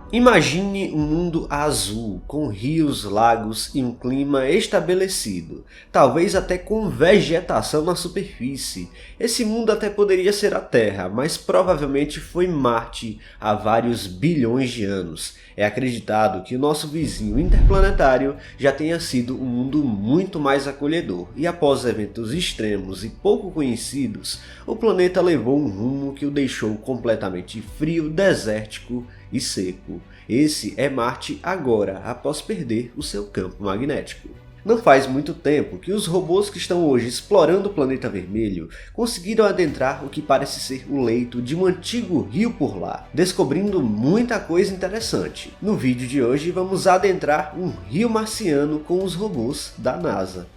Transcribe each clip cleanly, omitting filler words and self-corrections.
Imagine um mundo azul, com rios, lagos e um clima estabelecido, talvez até com vegetação na superfície. Esse mundo até poderia ser a Terra, mas provavelmente foi Marte há vários bilhões de anos. É acreditado que o nosso vizinho interplanetário já tenha sido um mundo muito mais acolhedor, e após eventos extremos e pouco conhecidos, o planeta levou um rumo que o deixou completamente frio, desértico e seco. Esse é Marte agora, após perder o seu campo magnético. Não faz muito tempo que os robôs que estão hoje explorando o planeta vermelho conseguiram adentrar o que parece ser o leito de um antigo rio por lá, descobrindo muita coisa interessante. No vídeo de hoje vamos adentrar um rio marciano com os robôs da NASA.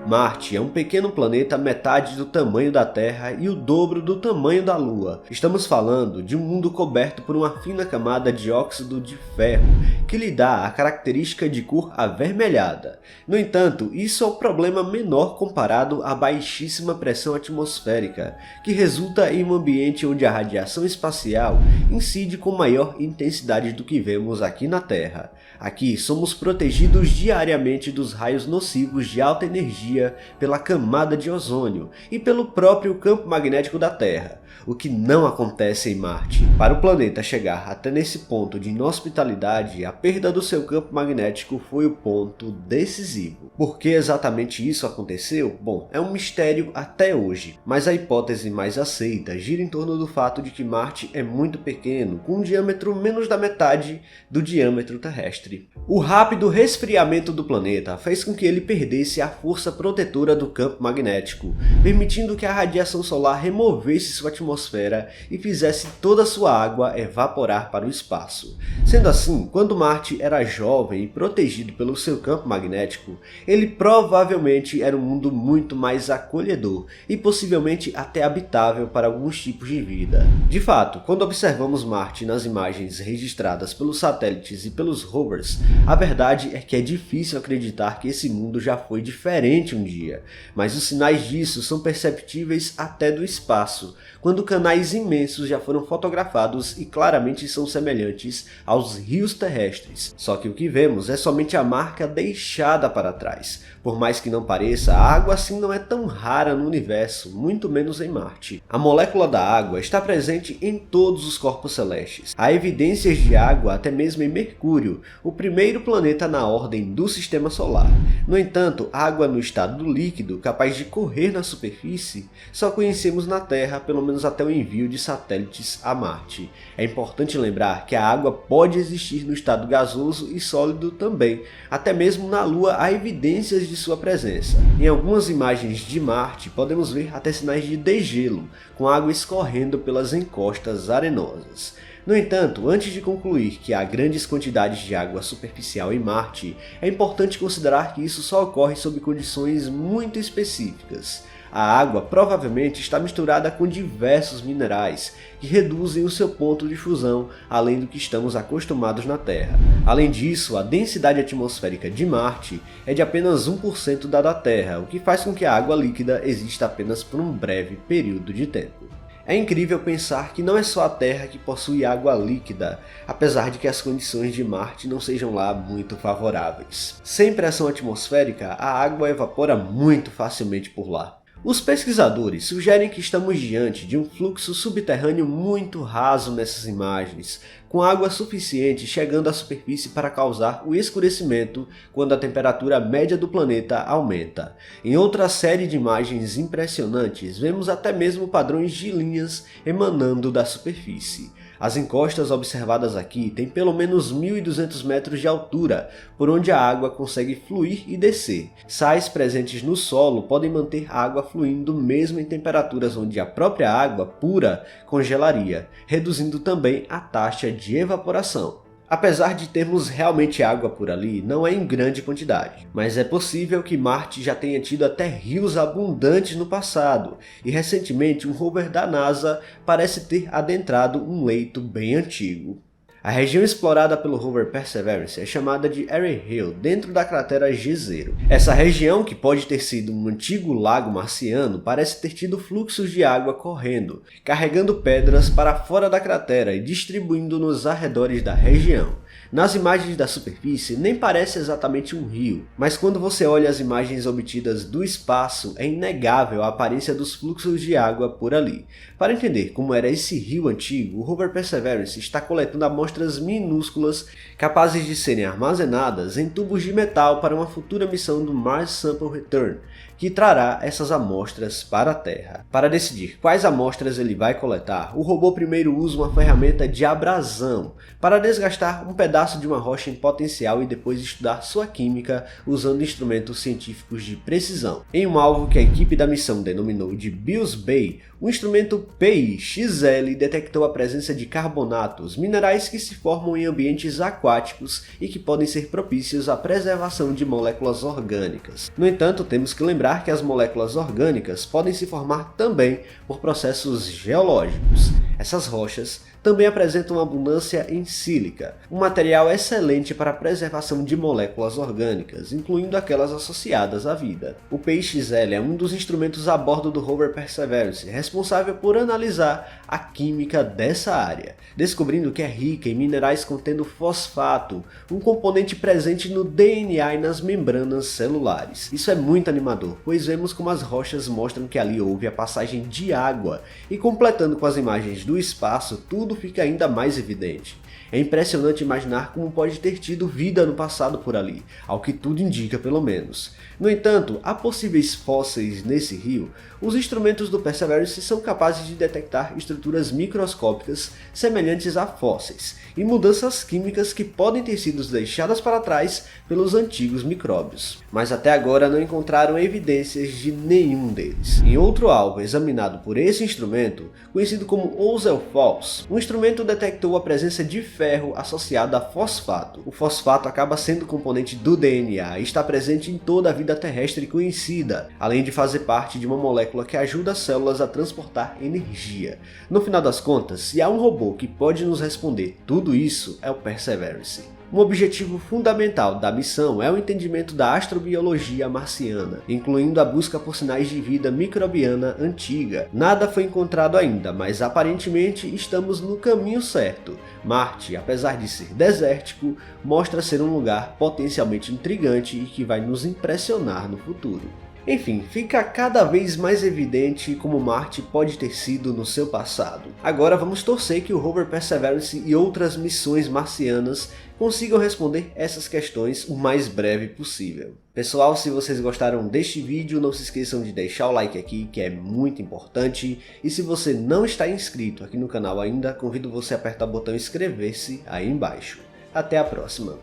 Marte é um pequeno planeta metade do tamanho da Terra e o dobro do tamanho da Lua. Estamos falando de um mundo coberto por uma fina camada de óxido de ferro, que lhe dá a característica de cor avermelhada. No entanto, isso é um problema menor comparado à baixíssima pressão atmosférica, que resulta em um ambiente onde a radiação espacial incide com maior intensidade do que vemos aqui na Terra. Aqui somos protegidos diariamente dos raios nocivos de alta energia pela camada de ozônio e pelo próprio campo magnético da Terra, o que não acontece em Marte. Para o planeta chegar até nesse ponto de inhospitalidade, a perda do seu campo magnético foi o ponto decisivo. Por que exatamente isso aconteceu? Bom, é um mistério até hoje, mas a hipótese mais aceita gira em torno do fato de que Marte é muito pequeno, com um diâmetro menos da metade do diâmetro terrestre. O rápido resfriamento do planeta fez com que ele perdesse a força protetora do campo magnético, permitindo que a radiação solar removesse sua atmosfera e fizesse toda a sua água evaporar para o espaço. Sendo assim, quando Marte era jovem e protegido pelo seu campo magnético, ele provavelmente era um mundo muito mais acolhedor e possivelmente até habitável para alguns tipos de vida. De fato, quando observamos Marte nas imagens registradas pelos satélites e pelos rovers, a verdade é que é difícil acreditar que esse mundo já foi diferente um dia, mas os sinais disso são perceptíveis até do espaço, quando canais imensos já foram fotografados e claramente são semelhantes aos rios terrestres. Só que o que vemos é somente a marca deixada para trás. Por mais que não pareça, a água assim não é tão rara no universo, muito menos em Marte. A molécula da água está presente em todos os corpos celestes. Há evidências de água até mesmo em Mercúrio, o primeiro planeta na ordem do Sistema Solar. No entanto, água no estado líquido, capaz de correr na superfície, só conhecemos na Terra, pelo menos até o envio de satélites a Marte. É importante lembrar que a água pode existir no estado gasoso e sólido também. Até mesmo na Lua há evidências de sua presença. Em algumas imagens de Marte podemos ver até sinais de degelo, com água escorrendo pelas encostas arenosas. No entanto, antes de concluir que há grandes quantidades de água superficial em Marte, é importante considerar que isso só ocorre sob condições muito específicas. A água provavelmente está misturada com diversos minerais que reduzem o seu ponto de fusão, além do que estamos acostumados na Terra. Além disso, a densidade atmosférica de Marte é de apenas 1% da Terra, o que faz com que a água líquida exista apenas por um breve período de tempo. É incrível pensar que não é só a Terra que possui água líquida, apesar de que as condições de Marte não sejam lá muito favoráveis. Sem pressão atmosférica, a água evapora muito facilmente por lá. Os pesquisadores sugerem que estamos diante de um fluxo subterrâneo muito raso nessas imagens, com água suficiente chegando à superfície para causar o escurecimento quando a temperatura média do planeta aumenta. Em outra série de imagens impressionantes, vemos até mesmo padrões de linhas emanando da superfície. As encostas observadas aqui têm pelo menos 1.200 metros de altura, por onde a água consegue fluir e descer. Sais presentes no solo podem manter a água fluindo mesmo em temperaturas onde a própria água pura congelaria, reduzindo também a taxa de evaporação. Apesar de termos realmente água por ali, não é em grande quantidade, mas é possível que Marte já tenha tido até rios abundantes no passado, e recentemente um rover da NASA parece ter adentrado um leito bem antigo. A A região explorada pelo rover Perseverance é chamada de Erin Hill, dentro da cratera G0. Essa região, que pode ter sido um antigo lago marciano, parece ter tido fluxos de água correndo, carregando pedras para fora da cratera e distribuindo nos arredores da região. Nas imagens da superfície nem parece exatamente um rio, mas quando você olha as imagens obtidas do espaço, é inegável a aparência dos fluxos de água por ali. Para entender como era esse rio antigo, o rover Perseverance está coletando amostras minúsculas capazes de serem armazenadas em tubos de metal para uma futura missão do Mars Sample Return, que trará essas amostras para a Terra. Para decidir quais amostras ele vai coletar, o robô primeiro usa uma ferramenta de abrasão para desgastar um pedaço de uma rocha em potencial e depois estudar sua química usando instrumentos científicos de precisão. Em um alvo que a equipe da missão denominou de Bills Bay, o instrumento PI-XL detectou a presença de carbonatos, minerais que se formam em ambientes aquáticos e que podem ser propícios à preservação de moléculas orgânicas. No entanto, temos que lembrar que as moléculas orgânicas podem se formar também por processos geológicos. Essas rochas também apresentam abundância em sílica, um material excelente para a preservação de moléculas orgânicas, incluindo aquelas associadas à vida. O PI-XL é um dos instrumentos a bordo do rover Perseverance, responsável por analisar a química dessa área, descobrindo que é rica em minerais contendo fosfato, um componente presente no DNA e nas membranas celulares. Isso é muito animador, pois vemos como as rochas mostram que ali houve a passagem de água, e completando com as imagens do espaço, tudo fica ainda mais evidente. É impressionante imaginar como pode ter tido vida no passado por ali, ao que tudo indica pelo menos. No entanto, há possíveis fósseis nesse rio. Os instrumentos do Perseverance são capazes de detectar estruturas microscópicas semelhantes a fósseis e mudanças químicas que podem ter sido deixadas para trás pelos antigos micróbios, mas até agora não encontraram evidências de nenhum deles. Em outro alvo examinado por esse instrumento, conhecido como Ozell Falls, o instrumento detectou a presença de ferro associado a fosfato. O fosfato acaba sendo componente do DNA e está presente em toda a vida terrestre conhecida, além de fazer parte de uma molécula que ajuda as células a transportar energia. No final das contas, se há um robô que pode nos responder tudo isso, é o Perseverance. Um objetivo fundamental da missão é o entendimento da astrobiologia marciana, incluindo a busca por sinais de vida microbiana antiga. Nada foi encontrado ainda, mas aparentemente estamos no caminho certo. Marte, apesar de ser desértico, mostra ser um lugar potencialmente intrigante e que vai nos impressionar no futuro. Enfim, fica cada vez mais evidente como Marte pode ter sido no seu passado. Agora vamos torcer que o rover Perseverance e outras missões marcianas consigam responder essas questões o mais breve possível. Pessoal, se vocês gostaram deste vídeo, não se esqueçam de deixar o like aqui, que é muito importante. E se você não está inscrito aqui no canal ainda, convido você a apertar o botão inscrever-se aí embaixo. Até a próxima!